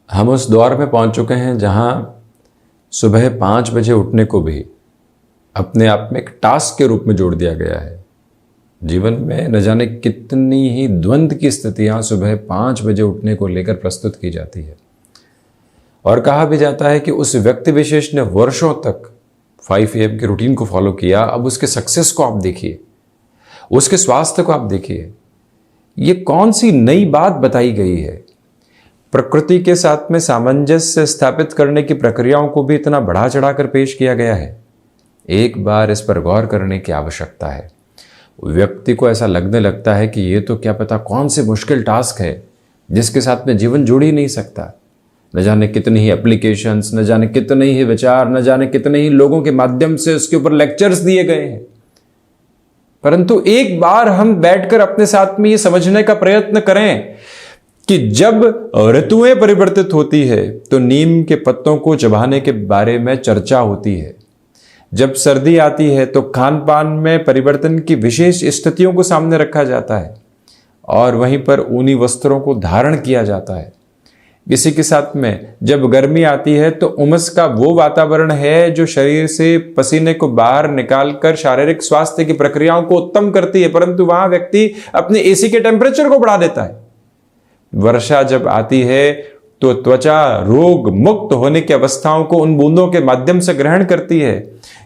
हम उस दौर में पहुंच चुके हैं जहां सुबह 5 बजे उठने को भी अपने आप में एक टास्क के रूप में जोड़ दिया गया है। जीवन में न जाने कितनी ही द्वंद्व की स्थितियां सुबह 5 बजे उठने को लेकर प्रस्तुत की जाती है और कहा भी जाता है कि उस व्यक्ति विशेष ने वर्षों तक 5 AM के रूटीन को फॉलो किया। अब उसके सक्सेस को आप देखिए, उसके स्वास्थ्य को आप देखिए। ये कौन सी नई बात बताई गई है? प्रकृति के साथ में सामंजस्य स्थापित करने की प्रक्रियाओं को भी इतना बढ़ा चढ़ाकर पेश किया गया है। एक बार इस पर गौर करने की आवश्यकता है। व्यक्ति को ऐसा लगने लगता है कि ये तो क्या पता कौन से मुश्किल टास्क है जिसके साथ में जीवन जुड़ ही नहीं सकता। न जाने कितनी ही एप्लीकेशंस, न जाने कितने ही विचार, न जाने कितने ही लोगों के माध्यम से उसके ऊपर लेक्चर्स दिए गए हैं। परंतु एक बार हम बैठकर अपने साथ में ये समझने का प्रयत्न करें कि जब ऋतुएं परिवर्तित होती है तो नीम के पत्तों को चबाने के बारे में चर्चा होती है। जब सर्दी आती है तो खान पान में परिवर्तन की विशेष स्थितियों को सामने रखा जाता है और वहीं पर ऊनी वस्त्रों को धारण किया जाता है। इसी के साथ में जब गर्मी आती है तो उमस का वो वातावरण है जो शरीर से पसीने को बाहर निकालकर शारीरिक स्वास्थ्य की प्रक्रियाओं को उत्तम करती है, परंतु वहां व्यक्ति अपने एसी के टेम्परेचर को बढ़ा देता है। वर्षा जब आती है तो त्वचा रोग मुक्त होने की अवस्थाओं को उन बूंदों के माध्यम से ग्रहण करती है।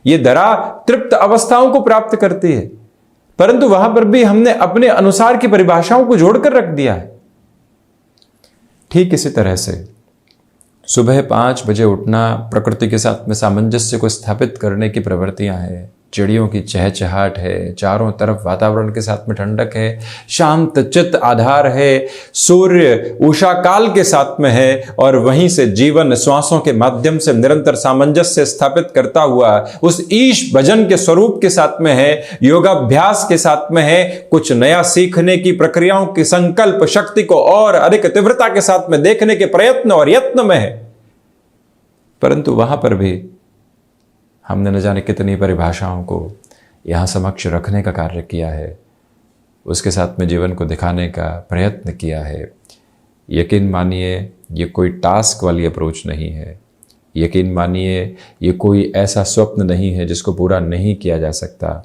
ये दरा तृप्त अवस्थाओं को प्राप्त करती है, परंतु वहां पर भी हमने अपने अनुसार की परिभाषाओं को जोड़कर रख दिया है। ठीक इसी तरह से सुबह 5 बजे उठना प्रकृति के साथ में सामंजस्य को स्थापित करने की प्रवृत्तियां हैं। चिड़ियों की चहचहाट है, चारों तरफ वातावरण के साथ में ठंडक है, शांत चित्त आधार है, सूर्य उषा काल के साथ में है और वहीं से जीवन श्वासों के माध्यम से निरंतर सामंजस्य स्थापित करता हुआ उस ईश भजन के स्वरूप के साथ में है, योगाभ्यास के साथ में है, कुछ नया सीखने की प्रक्रियाओं की संकल्प शक्ति को और अधिक तीव्रता के साथ में देखने के प्रयत्न और यत्न में है। परंतु वहां पर भी हमने न जाने कितनी परिभाषाओं को यहाँ समक्ष रखने का कार्य किया है, उसके साथ में जीवन को दिखाने का प्रयत्न किया है। यकीन मानिए ये कोई टास्क वाली अप्रोच नहीं है। यकीन मानिए ये कोई ऐसा स्वप्न नहीं है जिसको पूरा नहीं किया जा सकता।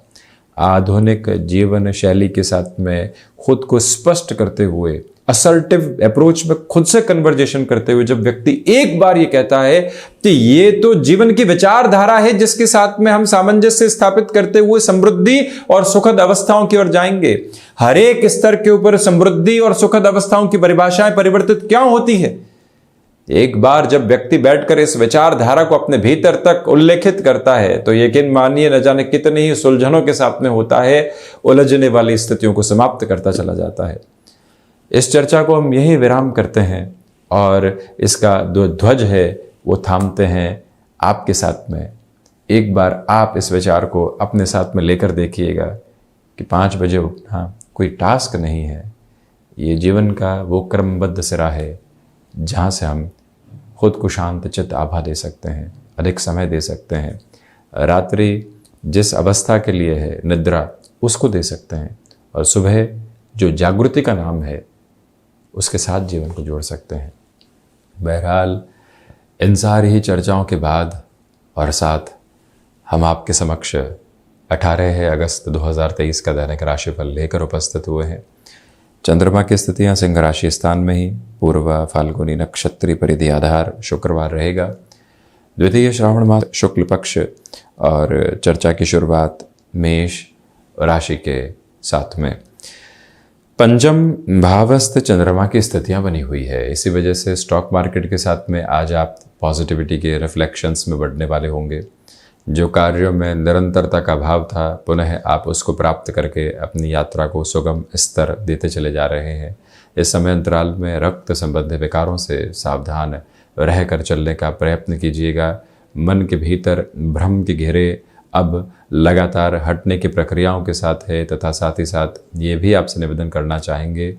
आधुनिक जीवन शैली के साथ में खुद को स्पष्ट करते हुए, असर्टिव अप्रोच में खुद से कन्वर्जेशन करते हुए जब व्यक्ति एक बार ये कहता है कि ये तो जीवन की विचारधारा है जिसके साथ में हम सामंजस्य स्थापित करते हुए समृद्धि और सुखद अवस्थाओं की ओर जाएंगे। हर एक स्तर के ऊपर समृद्धि और सुखद अवस्थाओं की परिभाषाएं परिवर्तित क्यों होती है? एक बार जब व्यक्ति बैठकर इस विचारधारा को अपने भीतर तक उल्लेखित करता है तो यकीन मानिए न जाने कितनी ही सुलझनों के साथ में होता है, उलझने वाली स्थितियों को समाप्त करता चला जाता है। इस चर्चा को हम यही विराम करते हैं और इसका जो ध्वज है वो थामते हैं आपके साथ में। एक बार आप इस विचार को अपने साथ में लेकर देखिएगा कि 5 बजे उठना कोई टास्क नहीं है। ये जीवन का वो क्रमबद्ध सिरा है जहाँ से हम खुद को शांत चित्त आभा दे सकते हैं, अधिक समय दे सकते हैं। रात्रि जिस अवस्था के लिए है, निद्रा, उसको दे सकते हैं और सुबह जो जागृति का नाम है उसके साथ जीवन को जोड़ सकते हैं। बहरहाल इन सारी ही चर्चाओं के बाद और साथ हम आपके समक्ष 18 अगस्त 2023 का दैनिक राशिफल लेकर उपस्थित हुए हैं। चंद्रमा की स्थितियां सिंह राशि स्थान में ही पूर्व फाल्गुनी नक्षत्रीय परिधि आधार शुक्रवार रहेगा। द्वितीय श्रावण मास शुक्ल पक्ष और चर्चा की शुरुआत मेष राशि के साथ में पंचम भावस्थ चंद्रमा की स्थितियां बनी हुई है। इसी वजह से स्टॉक मार्केट के साथ में आज आप पॉजिटिविटी के रिफ्लेक्शंस में बढ़ने वाले होंगे। जो कार्यों में निरंतरता का भाव था, पुनः आप उसको प्राप्त करके अपनी यात्रा को सुगम स्तर देते चले जा रहे हैं। इस समय अंतराल में रक्त संबंधी विकारों से सावधान रहकर चलने का प्रयत्न कीजिएगा। मन के भीतर भ्रम के घेरे अब लगातार हटने की प्रक्रियाओं के साथ है तथा साथ ही साथ ये भी आपसे निवेदन करना चाहेंगे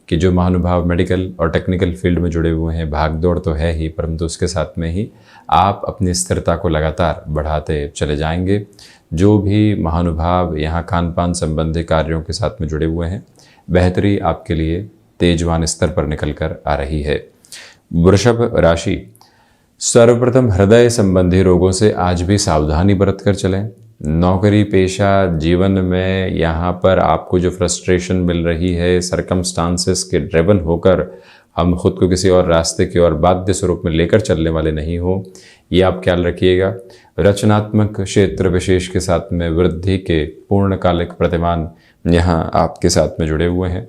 कि जो महानुभाव मेडिकल और टेक्निकल फील्ड में जुड़े हुए हैं, भाग दौड़ तो है ही, परंतु उसके साथ में ही आप अपनी स्थिरता को लगातार बढ़ाते चले जाएंगे। जो भी महानुभाव यहाँ खान पान संबंधी कार्यों के साथ में जुड़े हुए हैं, बेहतरी आपके लिए तेजवान स्तर पर निकल कर आ रही है। वृषभ राशि, सर्वप्रथम हृदय संबंधी रोगों से आज भी सावधानी बरत कर चलें। नौकरी पेशा जीवन में यहाँ पर आपको जो फ्रस्ट्रेशन मिल रही है, सरकमस्टांसेस के ड्रिवन होकर हम खुद को किसी और रास्ते की ओर बाध्य स्वरूप में लेकर चलने वाले नहीं हो, ये आप ख्याल रखिएगा। रचनात्मक क्षेत्र विशेष के साथ में वृद्धि के पूर्णकालिक प्रतिमान यहाँ आपके साथ में जुड़े हुए हैं।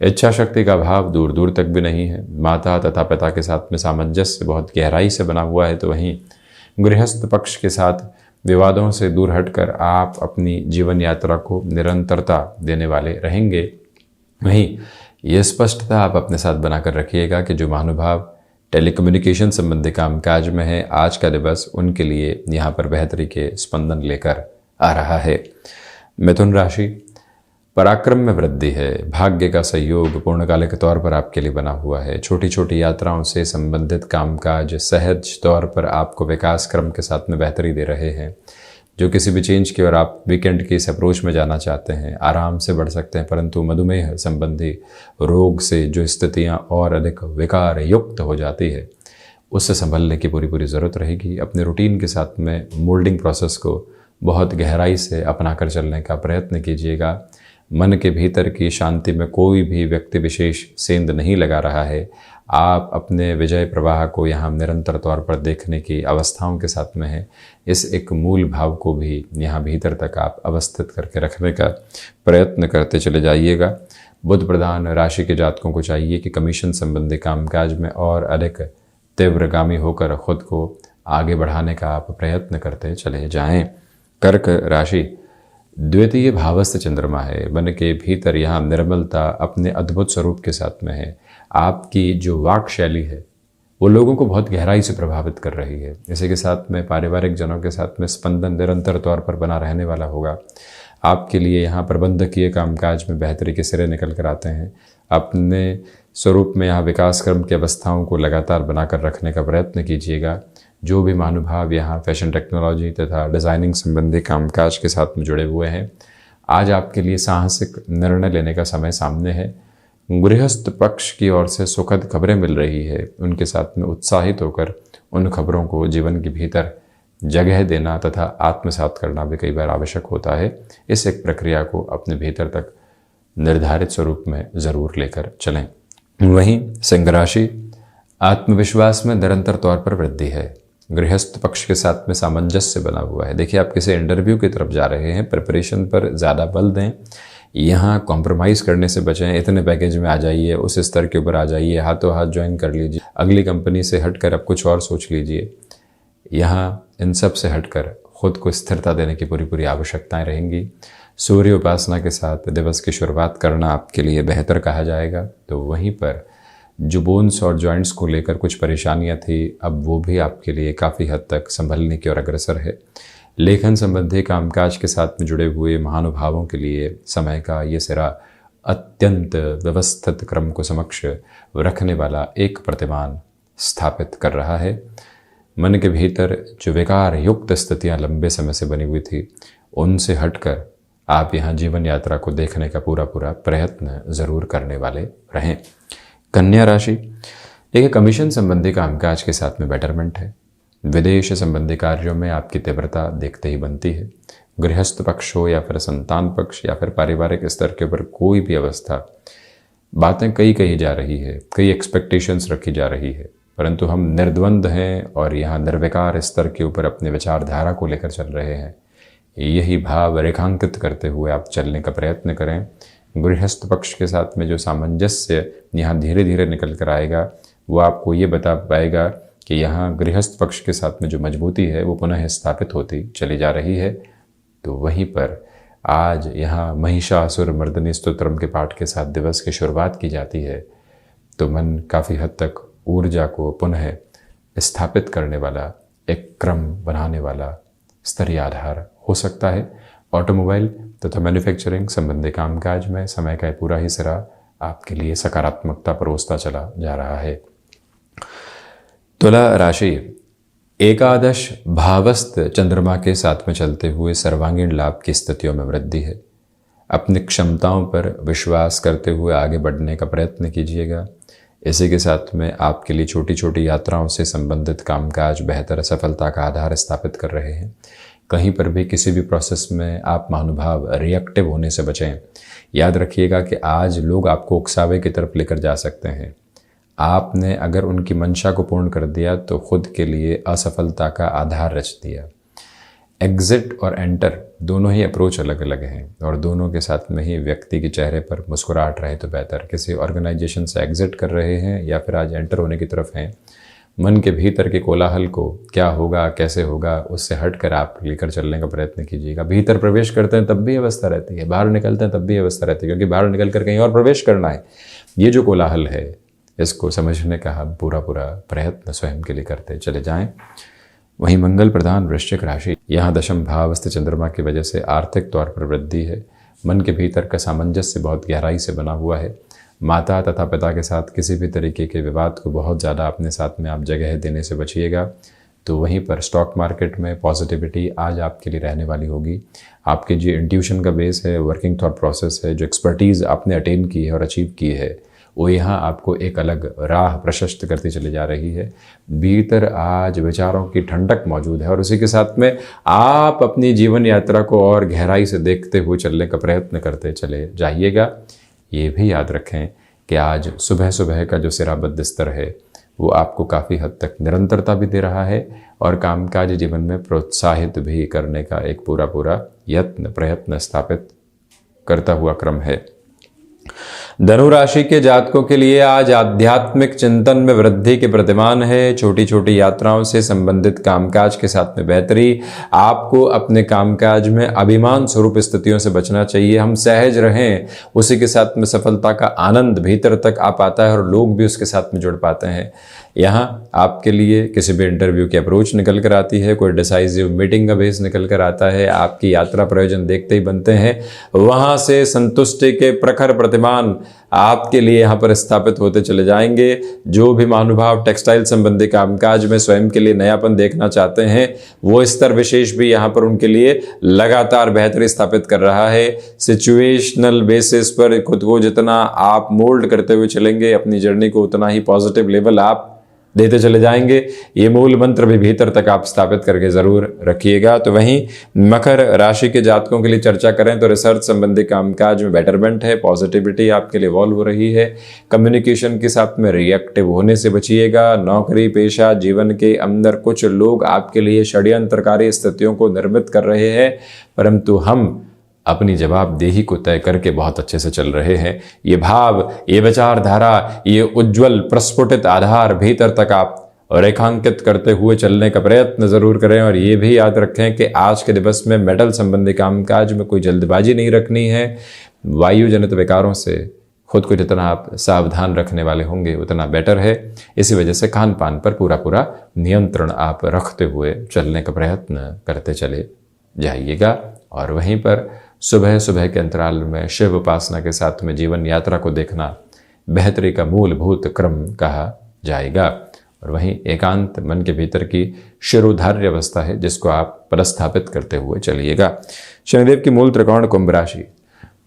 इच्छा शक्ति का अभाव दूर दूर तक भी नहीं है। माता तथा पिता के साथ में सामंजस्य बहुत गहराई से बना हुआ है। तो वहीं गृहस्थ पक्ष के साथ विवादों से दूर हटकर आप अपनी जीवन यात्रा को निरंतरता देने वाले रहेंगे। वहीं ये स्पष्टता आप अपने साथ बनाकर रखिएगा कि जो महानुभाव टेलीकम्युनिकेशन संबंधी कामकाज में है, आज का दिवस उनके लिए यहाँ पर बेहतरी के स्पंदन लेकर आ रहा है। मिथुन राशि, पराक्रम में वृद्धि है। भाग्य का सहयोग पूर्णकालिक तौर पर आपके लिए बना हुआ है। छोटी छोटी यात्राओं से संबंधित कामकाज सहज तौर पर आपको विकास क्रम के साथ में बेहतरी दे रहे हैं। जो किसी भी चेंज की ओर आप वीकेंड की इस अप्रोच में जाना चाहते हैं, आराम से बढ़ सकते हैं, परंतु मधुमेह संबंधी रोग से जो स्थितियां और अधिक विकार युक्त हो जाती है, उससे संभलने की पूरी ज़रूरत रहेगी। अपने रूटीन के साथ में मोल्डिंग प्रोसेस को बहुत गहराई से अपना कर चलने का प्रयत्न कीजिएगा। मन के भीतर की शांति में कोई भी व्यक्ति विशेष सेंध नहीं लगा रहा है। आप अपने विजय प्रवाह को यहाँ निरंतर तौर पर देखने की अवस्थाओं के साथ में है। इस एक मूल भाव को भी यहाँ भीतर तक आप अवस्थित करके रखने का प्रयत्न करते चले जाइएगा। बुध प्रधान राशि के जातकों को चाहिए कि कमीशन संबंधी कामकाज में और अधिक तीव्रगामी होकर खुद को आगे बढ़ाने का आप प्रयत्न करते चले जाएं। कर्क राशि, द्वितीय भावस्थ चंद्रमा है। मन के भीतर यहाँ निर्मलता अपने अद्भुत स्वरूप के साथ में है। आपकी जो वाक शैली है वो लोगों को बहुत गहराई से प्रभावित कर रही है। इसी के साथ में पारिवारिक जनों के साथ में स्पंदन निरंतर तौर पर बना रहने वाला होगा। आपके लिए यहाँ प्रबंधकीय कामकाज में बेहतरी के सिरे निकल कर आते हैं। अपने स्वरूप में यहाँ विकास क्रम की अवस्थाओं को लगातार बनाकर रखने का प्रयत्न कीजिएगा। जो भी महानुभाव यहाँ फैशन टेक्नोलॉजी तथा डिज़ाइनिंग संबंधी कामकाज के साथ में जुड़े हुए हैं, आज आपके लिए साहसिक निर्णय लेने का समय सामने है। गृहस्थ पक्ष की ओर से सुखद खबरें मिल रही है। उनके साथ में उत्साहित होकर उन खबरों को जीवन के भीतर जगह देना तथा आत्मसात करना भी कई बार आवश्यक होता है। इस एक प्रक्रिया को अपने भीतर तक निर्धारित स्वरूप में ज़रूर लेकर चलें। वहीं सिंह राशि, आत्मविश्वास में निरंतर तौर पर वृद्धि है। गृहस्थ पक्ष के साथ में सामंजस्य बना हुआ है। देखिए, आप किसी इंटरव्यू की तरफ जा रहे हैं, प्रिपरेशन पर ज़्यादा बल दें। यहाँ कॉम्प्रोमाइज़ करने से बचें। इतने पैकेज में आ जाइए, उस स्तर के ऊपर आ जाइए, हाथों हाथ ज्वाइन कर लीजिए, अगली कंपनी से हटकर अब कुछ और सोच लीजिए। यहाँ इन सब से हटकर खुद को स्थिरता देने की पूरी आवश्यकताएं रहेंगी। सूर्य उपासना के साथ दिवस की शुरुआत करना आपके लिए बेहतर कहा जाएगा। तो वहीं पर जो बोन्स और जॉइंट्स को लेकर कुछ परेशानियां थी, अब वो भी आपके लिए काफ़ी हद तक संभलने की ओर अग्रसर है। लेखन संबंधी कामकाज के साथ में जुड़े हुए महानुभावों के लिए समय का ये सिरा अत्यंत व्यवस्थित क्रम को समक्ष रखने वाला एक प्रतिमान स्थापित कर रहा है। मन के भीतर जो विकार युक्त स्थितियां लंबे समय से बनी हुई थी, उनसे हटकर आप यहाँ जीवन यात्रा को देखने का पूरा प्रयत्न ज़रूर करने वाले रहें। कन्या राशि, एक कमीशन संबंधी कामकाज के साथ में बेटरमेंट है। विदेश संबंधी कार्यों में आपकी तीव्रता देखते ही बनती है। गृहस्थ पक्ष हो या फिर संतान पक्ष या फिर पारिवारिक स्तर के ऊपर कोई भी अवस्था, बातें कई कही जा रही है, कई एक्सपेक्टेशंस रखी जा रही है, परंतु हम निर्द्वंद हैं और यहाँ निर्विकार स्तर के ऊपर अपने विचारधारा को लेकर चल रहे हैं। यही भाव रेखांकित करते हुए आप चलने का प्रयत्न करें। गृहस्थ पक्ष के साथ में जो सामंजस्य यहाँ धीरे धीरे निकल कर आएगा, वो आपको ये बता पाएगा कि यहाँ गृहस्थ पक्ष के साथ में जो मजबूती है वो पुनः स्थापित होती चली जा रही है। तो वहीं पर आज यहाँ महिषासुर मर्दनी स्तोत्रम के पाठ के साथ दिवस की शुरुआत की जाती है। तो मन काफ़ी हद तक ऊर्जा को पुनः स्थापित करने वाला, एक क्रम बनाने वाला स्तरीय आधार हो सकता है। ऑटोमोबाइल तथा मैन्युफैक्चरिंग संबंधी कामकाज में समय का पूरा ही सिरा आपके लिए सकारात्मकता परोसता चला जा रहा है। तुला राशि, एकादश भावस्थ चंद्रमा के साथ में चलते हुए सर्वांगीण लाभ की स्थितियों में वृद्धि है। अपनी क्षमताओं पर विश्वास करते हुए आगे बढ़ने का प्रयत्न कीजिएगा। इसी के साथ में आपके लिए छोटी छोटी यात्राओं से संबंधित कामकाज बेहतर सफलता का आधार स्थापित कर रहे हैं। कहीं पर भी किसी भी प्रोसेस में आप महानुभाव रिएक्टिव होने से बचें। याद रखिएगा कि आज लोग आपको उकसावे की तरफ लेकर जा सकते हैं। आपने अगर उनकी मंशा को पूर्ण कर दिया तो खुद के लिए असफलता का आधार रच दिया। एग्जिट और एंटर दोनों ही अप्रोच अलग अलग हैं और दोनों के साथ में ही व्यक्ति के चेहरे पर मुस्कुराहट रहे तो बेहतर। किसी ऑर्गेनाइजेशन से एग्जिट कर रहे हैं या फिर आज एंटर होने की तरफ हैं, मन के भीतर के कोलाहल को क्या होगा कैसे होगा उससे हट कर आप लेकर चलने का प्रयत्न कीजिएगा। भीतर प्रवेश करते हैं तब भी अवस्था रहती है, बाहर निकलते हैं तब भी अवस्था रहती है, क्योंकि बाहर निकल कर कहीं और प्रवेश करना है। ये जो कोलाहल है इसको समझने का हम पूरा प्रयत्न स्वयं के लिए करते चले जाएं। वहीं मंगल प्रधान वृश्चिक राशि, यहाँ दशम भावस्थ चंद्रमा की वजह से आर्थिक तौर पर वृद्धि है। मन के भीतर का सामंजस्य बहुत गहराई से बना हुआ है। माता तथा पिता के साथ किसी भी तरीके के विवाद को बहुत ज़्यादा अपने साथ में आप जगह देने से बचिएगा। तो वहीं पर स्टॉक मार्केट में पॉजिटिविटी आज आपके लिए रहने वाली होगी। आपके जो इंट्यूशन का बेस है, वर्किंग थॉट प्रोसेस है, जो एक्सपर्टीज़ आपने अटेन की है और अचीव की है, वो यहाँ आपको एक अलग राह प्रशस्त करती चली जा रही है। भीतर आज विचारों की ठंडक मौजूद है और उसी के साथ में आप अपनी जीवन यात्रा को और गहराई से देखते हुए चलने का प्रयत्न करते चले जाइएगा। ये भी याद रखें कि आज सुबह सुबह का जो सिराबद्ध स्तर है वो आपको काफ़ी हद तक निरंतरता भी दे रहा है और कामकाज जीवन में प्रोत्साहित भी करने का एक पूरा यत्न प्रयत्न स्थापित करता हुआ क्रम है। धनु राशि के जातकों के लिए आज आध्यात्मिक चिंतन में वृद्धि के प्रतिमान है। छोटी छोटी यात्राओं से संबंधित कामकाज के साथ में बेहतरी। आपको अपने कामकाज में अभिमान स्वरूप स्थितियों से बचना चाहिए। हम सहज रहें, उसी के साथ में सफलता का आनंद भीतर तक आ पाता है और लोग भी उसके साथ में जुड़ पाते हैं। यहाँ आपके लिए किसी भी इंटरव्यू की अप्रोच निकल कर आती है, कोई डिसाइसिव मीटिंग का बेस निकल कर आता है, आपकी यात्रा प्रयोजन देखते ही बनते हैं। वहाँ से संतुष्टि के प्रखर प्रतिमान आपके लिए यहाँ पर स्थापित होते चले जाएंगे। जो भी महानुभाव टेक्सटाइल संबंधी कामकाज में स्वयं के लिए नयापन देखना चाहते हैं, वो स्तर विशेष भी यहाँ पर उनके लिए लगातार बेहतरी स्थापित कर रहा है। सिचुएशनल बेसिस पर खुद को जितना आप मोल्ड करते हुए चलेंगे अपनी जर्नी को, उतना ही पॉजिटिव लेवल आप देते चले जाएंगे। ये मूल मंत्र भी भीतर तक आप स्थापित करके जरूर रखिएगा। तो वहीं मकर राशि के जातकों के लिए चर्चा करें तो रिसर्च संबंधी कामकाज में बेटरमेंट है, पॉजिटिविटी आपके लिए इवॉल्व हो रही है। कम्युनिकेशन के साथ में रिएक्टिव होने से बचिएगा। नौकरी पेशा जीवन के अंदर कुछ लोग आपके लिए षड्यंत्रकारी स्थितियों को निर्मित कर रहे हैं, परंतु हम अपनी जवाबदेही को तय करके बहुत अच्छे से चल रहे हैं। ये भाव, ये विचारधारा, ये उज्जवल प्रस्फुटित आधार भीतर तक आप रेखांकित करते हुए चलने का प्रयत्न जरूर करें। और ये भी याद रखें कि आज के दिवस में मेटल संबंधी कामकाज में कोई जल्दबाजी नहीं रखनी है। वायु जनित विकारों से खुद को जितना आप सावधान रखने वाले होंगे उतना बेटर है। इसी वजह से खान पान पर पूरा नियंत्रण आप रखते हुए चलने का प्रयत्न करते चले जाइएगा। और वहीं पर सुबह सुबह के अंतराल में शिव उपासना के साथ में जीवन यात्रा को देखना बेहतरी का मूलभूत क्रम कहा जाएगा। और वहीं एकांत मन के भीतर की शिरोधार्य अवस्था है जिसको आप प्रस्थापित करते हुए चलिएगा। शनिदेव की मूल त्रिकोण कुंभ राशि।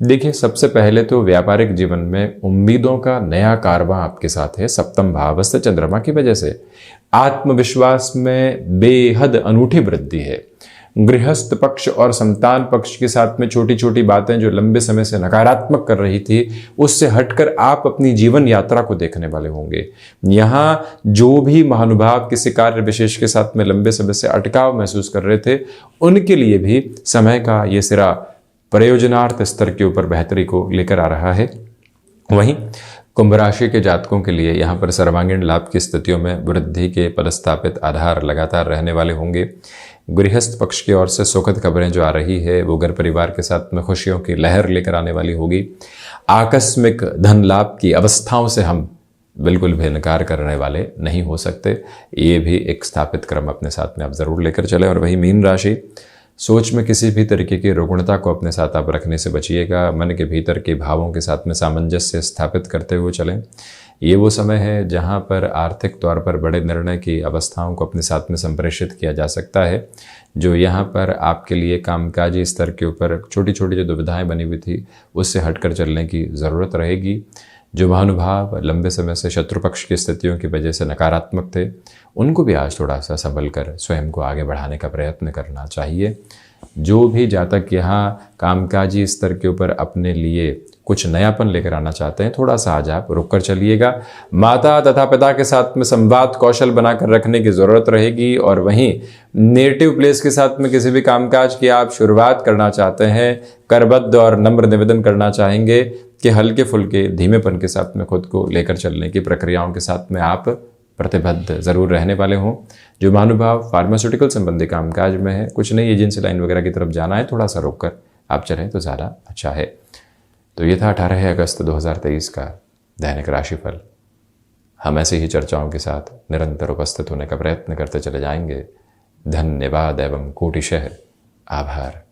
देखिए, सबसे पहले तो व्यापारिक जीवन में उम्मीदों का नया कारवां आपके साथ है। सप्तम भावस्थ चंद्रमा की वजह से आत्मविश्वास में बेहद अनूठी वृद्धि है। गृहस्थ पक्ष और संतान पक्ष के साथ में छोटी छोटी बातें जो लंबे समय से नकारात्मक कर रही थी, उससे हटकर आप अपनी जीवन यात्रा को देखने वाले होंगे। यहाँ जो भी महानुभाव किसी कार्य विशेष के साथ में लंबे समय से अटकाव महसूस कर रहे थे, उनके लिए भी समय का ये सिरा प्रयोजनार्थ स्तर के ऊपर बेहतरी को लेकर आ रहा है। वहीं कुंभ राशि के जातकों के लिए यहाँ पर सर्वांगीण लाभ की स्थितियों में वृद्धि के पदस्थापित आधार लगातार रहने वाले होंगे। गृहस्थ पक्ष की ओर से सुखद खबरें जो आ रही है वो घर परिवार के साथ में खुशियों की लहर लेकर आने वाली होगी। आकस्मिक धन लाभ की अवस्थाओं से हम बिल्कुल भी इनकार करने वाले नहीं हो सकते। ये भी एक स्थापित क्रम अपने साथ में आप जरूर लेकर चले। और वही मीन राशि, सोच में किसी भी तरीके की रुग्णता को अपने साथ आप रखने से बचिएगा। मन के भीतर के भावों के साथ में सामंजस्य स्थापित करते हुए चलें। ये वो समय है जहाँ पर आर्थिक तौर पर बड़े निर्णय की अवस्थाओं को अपने साथ में संप्रेषित किया जा सकता है, जो यहाँ पर आपके लिए कामकाजी स्तर के ऊपर छोटी छोटी जो दुविधाएं बनी हुई थी उससे हटकर चलने की ज़रूरत रहेगी। जो महानुभाव लंबे समय से शत्रु पक्ष की स्थितियों की वजह से नकारात्मक थे, उनको भी आज थोड़ा सा संभल कर स्वयं को आगे बढ़ाने का प्रयत्न करना चाहिए। जो भी जातक यहाँ कामकाजी स्तर के ऊपर अपने लिए कुछ नयापन लेकर आना चाहते हैं, थोड़ा सा आज आप रुक कर चलिएगा। माता तथा पिता के साथ में संवाद कौशल बनाकर रखने की ज़रूरत रहेगी। और वहीं नेटिव प्लेस के साथ में किसी भी कामकाज की आप शुरुआत करना चाहते हैं, करबद्ध और नम्र निवेदन करना चाहेंगे कि हल्के फुल्के धीमेपन के साथ में खुद को लेकर चलने की प्रक्रियाओं के साथ में आप प्रतिबद्ध ज़रूर रहने वाले हों। जो महानुभाव फार्मास्यूटिकल संबंधी कामकाज में है, कुछ नई एजेंसी लाइन वगैरह की तरफ जाना है, थोड़ा सा रुक कर आप चलें तो ज़्यादा अच्छा है। तो ये था 18 अगस्त 2023 का दैनिक राशिफल। हम ऐसे ही चर्चाओं के साथ निरंतर उपस्थित होने का प्रयत्न करते चले जाएंगे। धन्यवाद एवं कोटिशः आभार।